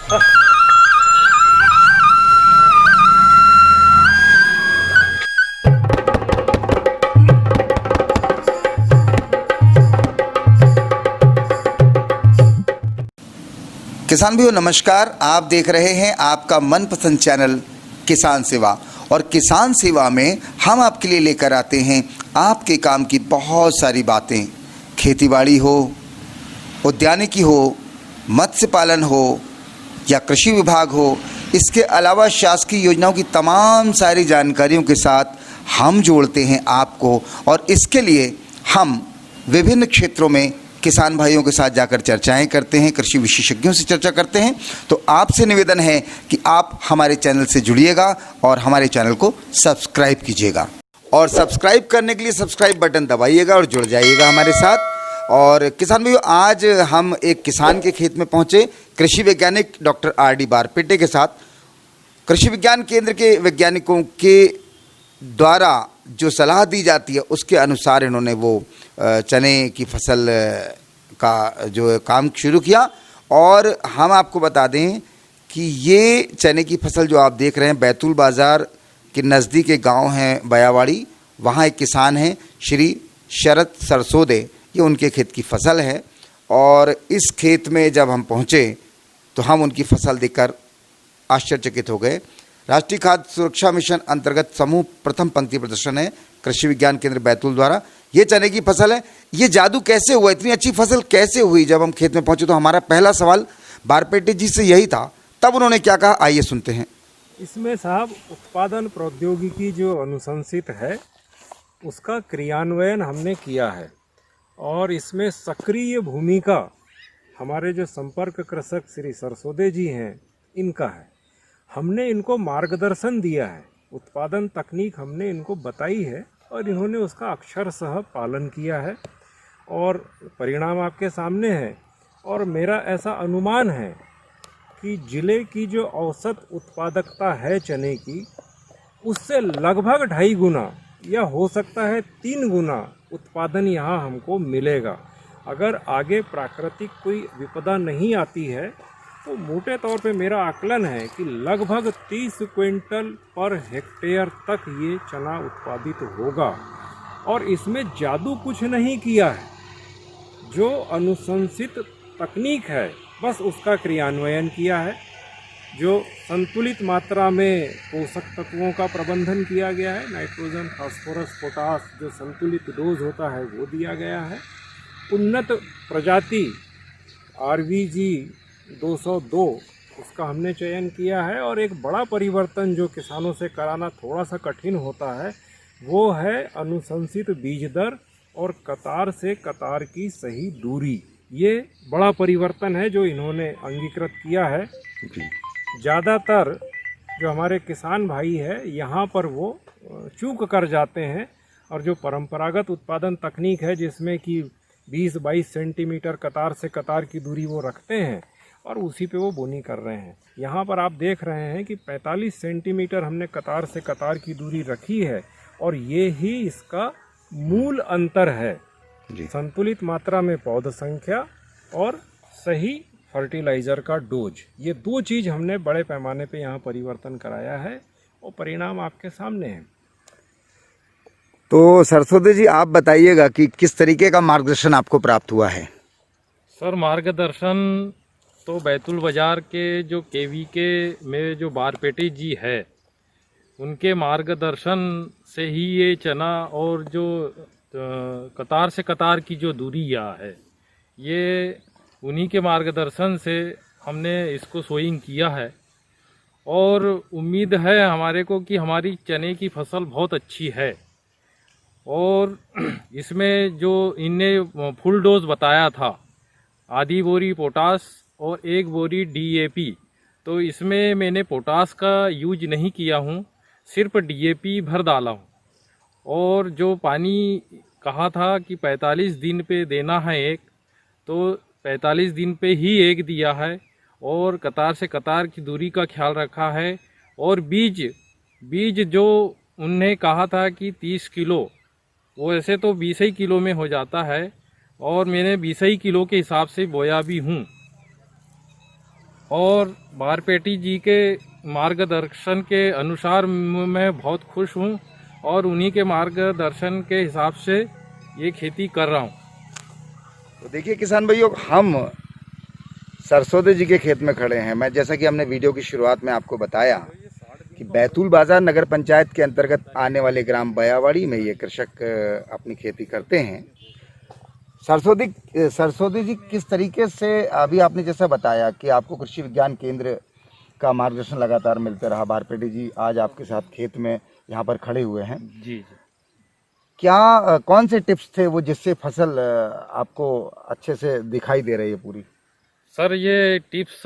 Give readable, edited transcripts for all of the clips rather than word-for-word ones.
किसान भाइयों नमस्कार। आप देख रहे हैं आपका मनपसंद चैनल किसान सेवा, और किसान सेवा में हम आपके लिए लेकर आते हैं आपके काम की बहुत सारी बातें। खेतीबाड़ी हो, उद्यानिकी हो, मत्स्य पालन हो या कृषि विभाग हो, इसके अलावा शासकीय योजनाओं की तमाम सारी जानकारियों के साथ हम जोड़ते हैं आपको, और इसके लिए हम विभिन्न क्षेत्रों में किसान भाइयों के साथ जाकर चर्चाएं करते हैं, कृषि विशेषज्ञों से चर्चा करते हैं। तो आपसे निवेदन है कि आप हमारे चैनल से जुड़िएगा और हमारे चैनल को सब्सक्राइब कीजिएगा, और सब्सक्राइब करने के लिए सब्सक्राइब बटन दबाइएगा और जुड़ जाइएगा हमारे साथ। और किसान भाइयों, आज हम एक किसान के खेत में पहुंचे, कृषि वैज्ञानिक डॉक्टर R.D. बारपेटे के साथ। कृषि विज्ञान केंद्र के वैज्ञानिकों के द्वारा जो सलाह दी जाती है उसके अनुसार इन्होंने वो चने की फसल का जो काम शुरू किया। और हम आपको बता दें कि ये चने की फसल जो आप देख रहे हैं, बैतूल बाज़ार के नज़दीक एक गांव है बयावाड़ी, वहाँ एक किसान हैं श्री शरद सरसोदे, ये उनके खेत की फसल है। और इस खेत में जब हम पहुँचे तो हम उनकी फसल देखकर आश्चर्यचकित हो गए। राष्ट्रीय खाद्य सुरक्षा मिशन अंतर्गत समूह प्रथम पंक्ति प्रदर्शन है कृषि विज्ञान केंद्र बैतूल द्वारा। ये चने की फसल है। ये जादू कैसे हुआ, इतनी अच्छी फसल कैसे हुई? जब हम खेत में पहुंचे तो हमारा पहला सवाल बारपेटे जी से यही था। तब उन्होंने क्या कहा, आइए सुनते हैं। इसमें साहब उत्पादन प्रौद्योगिकी जो अनुशंसित है उसका क्रियान्वयन हमने किया है, और इसमें सक्रिय भूमिका हमारे जो संपर्क कृषक श्री सरसोदे जी हैं इनका है। हमने इनको मार्गदर्शन दिया है, उत्पादन तकनीक हमने इनको बताई है और इन्होंने उसका अक्षरशः पालन किया है, और परिणाम आपके सामने है। और मेरा ऐसा अनुमान है कि जिले की जो औसत उत्पादकता है चने की, उससे लगभग 2.5 गुना या हो सकता है 3 गुना उत्पादन यहाँ हमको मिलेगा। अगर आगे प्राकृतिक कोई विपदा नहीं आती है तो मोटे तौर पे मेरा आकलन है कि लगभग 30 क्विंटल पर हेक्टेयर तक ये चना उत्पादित होगा। और इसमें जादू कुछ नहीं किया है, जो अनुशंसित तकनीक है बस उसका क्रियान्वयन किया है। जो संतुलित मात्रा में पोषक तत्वों का प्रबंधन किया गया है, नाइट्रोजन, फास्फोरस, पोटास, जो संतुलित डोज होता है वो दिया गया है। उन्नत प्रजाति RVG 202 उसका हमने चयन किया है। और एक बड़ा परिवर्तन जो किसानों से कराना थोड़ा सा कठिन होता है वो है अनुशंसित बीज दर और कतार से कतार की सही दूरी। ये बड़ा परिवर्तन है जो इन्होंने अंगीकृत किया है। ज़्यादातर जो हमारे किसान भाई है यहाँ पर वो चूक कर जाते हैं, और जो परंपरागत उत्पादन तकनीक है जिसमें कि 20-22 सेंटीमीटर कतार से कतार की दूरी वो रखते हैं और उसी पे वो बोनी कर रहे हैं। यहाँ पर आप देख रहे हैं कि 45 सेंटीमीटर हमने कतार से कतार की दूरी रखी है, और ये ही इसका मूल अंतर है जी। संतुलित मात्रा में पौध संख्या और सही फर्टिलाइज़र का डोज, ये 2 चीज़ हमने बड़े पैमाने पे यहाँ परिवर्तन कराया है, और परिणाम आपके सामने हैं। तो सरसोदे जी, आप बताइएगा कि किस तरीके का मार्गदर्शन आपको प्राप्त हुआ है? सर, मार्गदर्शन तो बैतूल बाज़ार के जो KVK में जो बारपेटे जी है उनके मार्गदर्शन से ही ये चना और जो कतार से कतार की जो दूरी है ये उन्हीं के मार्गदर्शन से हमने इसको सोइंग किया है। और उम्मीद है हमारे को कि हमारी चने की फसल बहुत अच्छी है। और इसमें जो इनने फुल डोज बताया था, आधी बोरी पोटास और 1 बोरी DAP, तो इसमें मैंने पोटास का यूज नहीं किया हूँ, सिर्फ DAP भर डाला हूँ। और जो पानी कहा था कि 45 दिन पे देना है एक, तो 45 दिन पे ही एक दिया है, और कतार से कतार की दूरी का ख्याल रखा है। और बीज जो उनने कहा था कि 30 किलो, वो ऐसे तो 20 ही किलो में हो जाता है, और मैंने 20 ही किलो के हिसाब से बोया भी हूँ। और बारपेटी जी के मार्गदर्शन के अनुसार मैं बहुत खुश हूँ और उन्हीं के मार्गदर्शन के हिसाब से ये खेती कर रहा हूँ। तो देखिए किसान भाइयों, हम सरसोदे जी के खेत में खड़े हैं। मैं जैसा कि हमने वीडियो की शुरुआत में आपको बताया कि बैतूल बाजार नगर पंचायत के अंतर्गत आने वाले ग्राम बयावाड़ी में ये कृषक अपनी खेती करते हैं। सरसोदी जी किस तरीके से, अभी आपने जैसा बताया कि आपको कृषि विज्ञान केंद्र का मार्गदर्शन लगातार मिलते रहा, बारपेटी जी आज आपके साथ खेत में यहाँ पर खड़े हुए हैं। जी जी। क्या कौन से टिप्स थे वो जिससे फसल आपको अच्छे से दिखाई दे रही है पूरी? सर ये टिप्स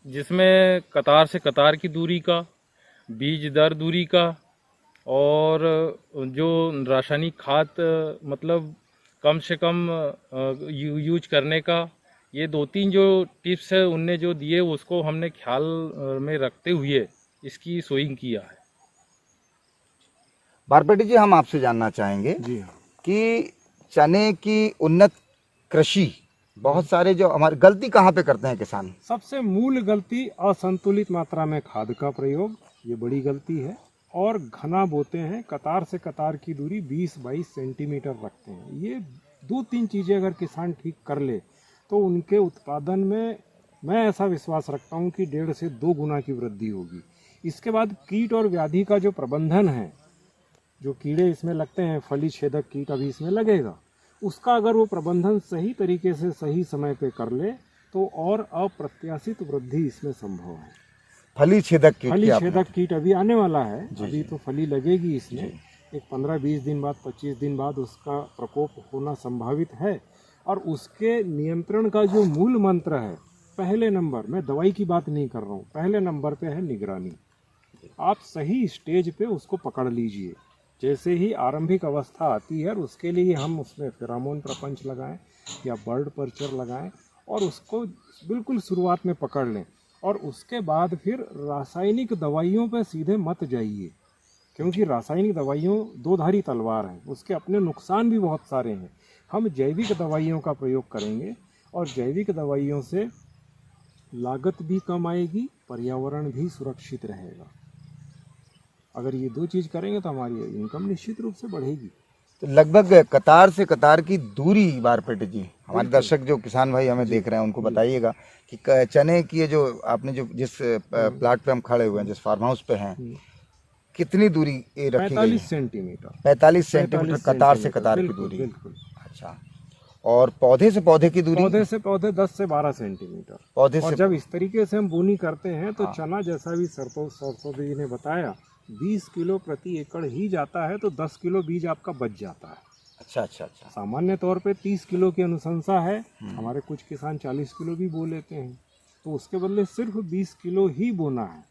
जिसमें कतार से कतार की दूरी का, बीज दर दूरी का और जो रासायनिक खाद मतलब कम से कम यूज करने का, ये 2-3 जो टिप्स है उनने जो दिए उसको हमने ख्याल में रखते हुए इसकी सोइंग किया है। बारपेटी जी, हम आपसे जानना चाहेंगे जी हाँ। कि चने की उन्नत कृषि, बहुत सारे जो हमारे गलती कहाँ पे करते हैं किसान? सबसे मूल गलती असंतुलित मात्रा में खाद का प्रयोग, ये बड़ी गलती है। और घना बोते हैं, कतार से कतार की दूरी 20-22 सेंटीमीटर रखते हैं। ये 2-3 चीज़ें अगर किसान ठीक कर ले तो उनके उत्पादन में मैं ऐसा विश्वास रखता हूँ कि 1.5 से 2 गुना की वृद्धि होगी। इसके बाद कीट और व्याधि का जो प्रबंधन है, जो कीड़े इसमें लगते हैं, फली छेदक कीट अभी इसमें लगेगा, उसका अगर वो प्रबंधन सही तरीके से सही समय पे कर ले तो और अप्रत्याशित वृद्धि इसमें संभव है। फली छेदक कीट फली की आपने- छेदक कीट अभी आने वाला है, जी, अभी तो फली लगेगी इसमें, एक 15-20 दिन बाद, 25 दिन बाद उसका प्रकोप होना संभावित है। और उसके नियंत्रण का जो मूल मंत्र है, पहले नंबर, मैं दवाई की बात नहीं कर रहा हूँ, पहले नंबर पे है निगरानी। आप सही स्टेज पे उसको पकड़ लीजिए। जैसे ही आरंभिक अवस्था आती है, और उसके लिए हम उसमें फेरामोन प्रपंच लगाएं या बर्ड पर्चर लगाएं और उसको बिल्कुल शुरुआत में पकड़ लें। और उसके बाद फिर रासायनिक दवाइयों पे सीधे मत जाइए, क्योंकि रासायनिक दवाइयों दो धारी तलवार है, उसके अपने नुकसान भी बहुत सारे हैं। हम जैविक दवाइयों का प्रयोग करेंगे और जैविक दवाइयों से लागत भी कम आएगी, पर्यावरण भी सुरक्षित रहेगा। अगर ये 2 चीज़ करेंगे तो हमारी इनकम निश्चित रूप से बढ़ेगी। तो लगभग कतार से कतार की दूरी, बारपेटी जी, हमारे दर्शक जो किसान भाई हमें देख रहे हैं उनको बताइएगा कि चने की ये जो आपने जो जिस प्लाट पे हम खड़े हुए हैं, जिस फार्म हाउस पे हैं, कितनी दूरी ये रखी गई 45 है? सेंटीमीटर 45 सेंटीमीटर कतार से कतार की बिल्कुल, दूरी। बिल्कुल। अच्छा, और पौधे से पौधे की दूरी? पौधे से पौधे 10 से 12 सेंटीमीटर। पौधे और से जब इस तरीके से हम बोनी करते हैं तो हाँ। चना, जैसा भी सरसों जी ने बताया, 20 किलो प्रति एकड़ ही जाता है, तो 10 किलो बीज आपका बच जाता है। अच्छा अच्छा अच्छा। सामान्य तौर पे 30 किलो की अनुशंसा है, हमारे कुछ किसान 40 किलो भी बो लेते हैं, तो उसके बदले सिर्फ 20 किलो ही बोना है।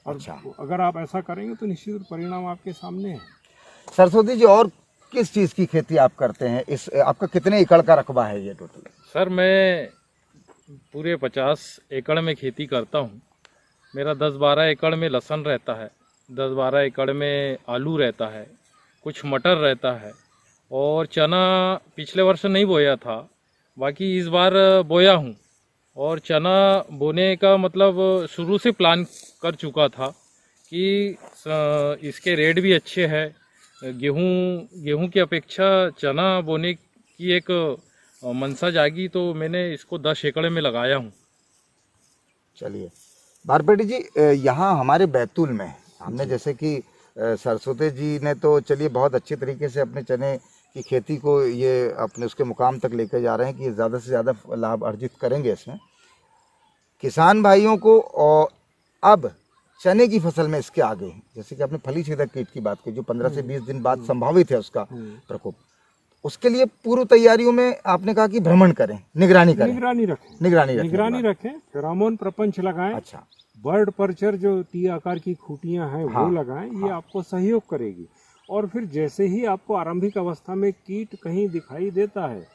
और अच्छा। अगर आप ऐसा करेंगे तो निश्चित परिणाम आपके सामने है। सरस्वती जी, और किस चीज़ की खेती आप करते हैं? इस आपका कितने एकड़ का रकबा है ये टोटल? सर मैं पूरे 50 एकड़ में खेती करता हूँ। मेरा 10-12 एकड़ में लहसुन रहता है, 10-12 एकड़ में आलू रहता है, कुछ मटर रहता है और चना पिछले वर्ष नहीं बोया था, बाकी इस बार बोया हूँ। और चना बोने का मतलब शुरू से प्लान कर चुका था कि इसके रेट भी अच्छे हैं। गेहूं की अपेक्षा चना बोने की एक मनसा जागी, तो मैंने इसको 10 एकड़ में लगाया हूँ। चलिए बारपेटी जी, यहाँ हमारे बैतूल में हमने जैसे कि सरस्वती जी ने तो चलिए बहुत अच्छे तरीके से अपने चने की खेती को ये अपने उसके मुकाम तक लेकर जा रहे हैं कि ये ज़्यादा से ज़्यादा लाभ अर्जित करेंगे इसमें। किसान भाइयों को और अब चने की फसल में इसके आगे, जैसे कि आपने फली छेदक कीट की बात की जो 15 से 20 दिन बाद संभावित है उसका प्रकोप, उसके लिए पूर्व तैयारियों में आपने कहा कि भ्रमण करें, निगरानी करें, निगरानी रखें, फेरामोन प्रपंच लगाएं। अच्छा, बर्ड पर्चर जो टी आकार की खूंटियां हैं हाँ, वो लगाएं, ये आपको सहयोग करेगी। और फिर जैसे ही आपको आरंभिक अवस्था में कीट कहीं दिखाई देता है,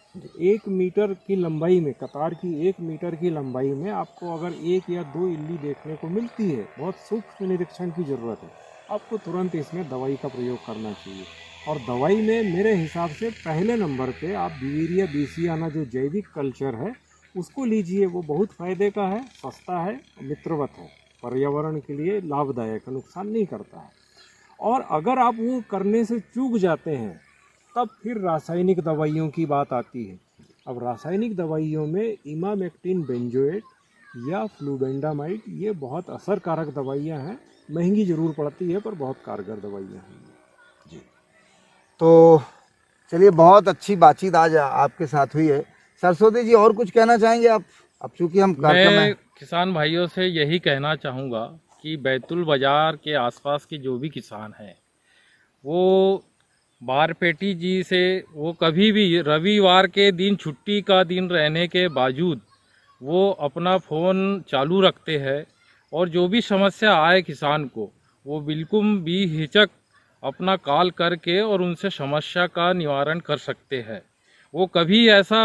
1 मीटर की लंबाई में, कतार की 1 मीटर की लंबाई में आपको अगर 1 या 2 इल्ली देखने को मिलती है, बहुत सूक्ष्म निरीक्षण की जरूरत है, आपको तुरंत इसमें दवाई का प्रयोग करना चाहिए। और दवाई में मेरे हिसाब से पहले नंबर पे आप बिवेरिया बेसियाना जो जैविक कल्चर है उसको लीजिए, वो बहुत फ़ायदे का है, सस्ता है, मित्रवत है, पर्यावरण के लिए लाभदायक है, नुकसान नहीं करता है। और अगर आप वो करने से चूक जाते हैं तब फिर रासायनिक दवाइयों की बात आती है। अब रासायनिक दवाइयों में इमामेक्टिन बेंजोएट या फ्लूबेंडामाइड ये बहुत असरकारक दवाइयाँ हैं, महंगी ज़रूर पड़ती है पर बहुत कारगर दवाइयाँ हैं। तो चलिए, बहुत अच्छी बातचीत आज आपके साथ हुई है। सरस्वती जी, और कुछ कहना चाहेंगे आप? अब चूंकि हम कार्यक्रम मैं में किसान भाइयों से यही कहना चाहूँगा कि बैतुल बाज़ार के आसपास के जो भी किसान हैं वो बारपेटी जी से वो कभी भी रविवार के दिन छुट्टी का दिन रहने के बावजूद वो अपना फ़ोन चालू रखते हैं और जो भी समस्या आए किसान को वो बिल्कुल भी हिचक अपना कॉल करके और उनसे समस्या का निवारण कर सकते हैं। वो कभी ऐसा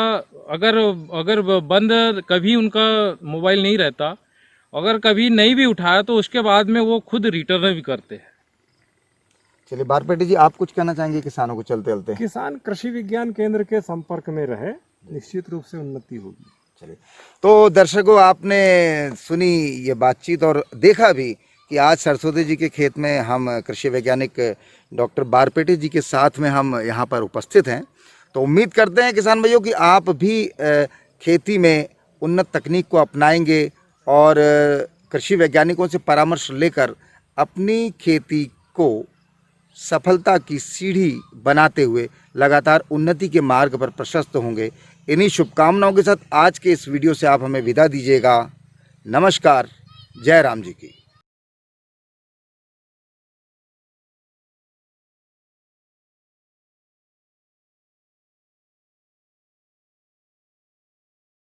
अगर अगर बंद कभी उनका मोबाइल नहीं रहता, अगर कभी नहीं भी उठाया तो उसके बाद में वो खुद रिटर्न भी करते हैं। चलिए, बारपेटी जी, आप कुछ कहना चाहेंगे किसानों को चलते चलते? किसान कृषि विज्ञान केंद्र के संपर्क में रहे, निश्चित रूप से उन्नति होगी। चलिए, तो दर्शकों, आपने सुनी ये बातचीत और देखा भी कि आज सरस्वती जी के खेत में हम कृषि वैज्ञानिक डॉक्टर बारपेटी जी के साथ में हम यहाँ पर उपस्थित हैं। तो उम्मीद करते हैं किसान भाइयों कि आप भी खेती में उन्नत तकनीक को अपनाएंगे और कृषि वैज्ञानिकों से परामर्श लेकर अपनी खेती को सफलता की सीढ़ी बनाते हुए लगातार उन्नति के मार्ग पर प्रशस्त होंगे। इन्हीं शुभकामनाओं के साथ आज के इस वीडियो से आप हमें विदा दीजिएगा। नमस्कार। जय राम जी की।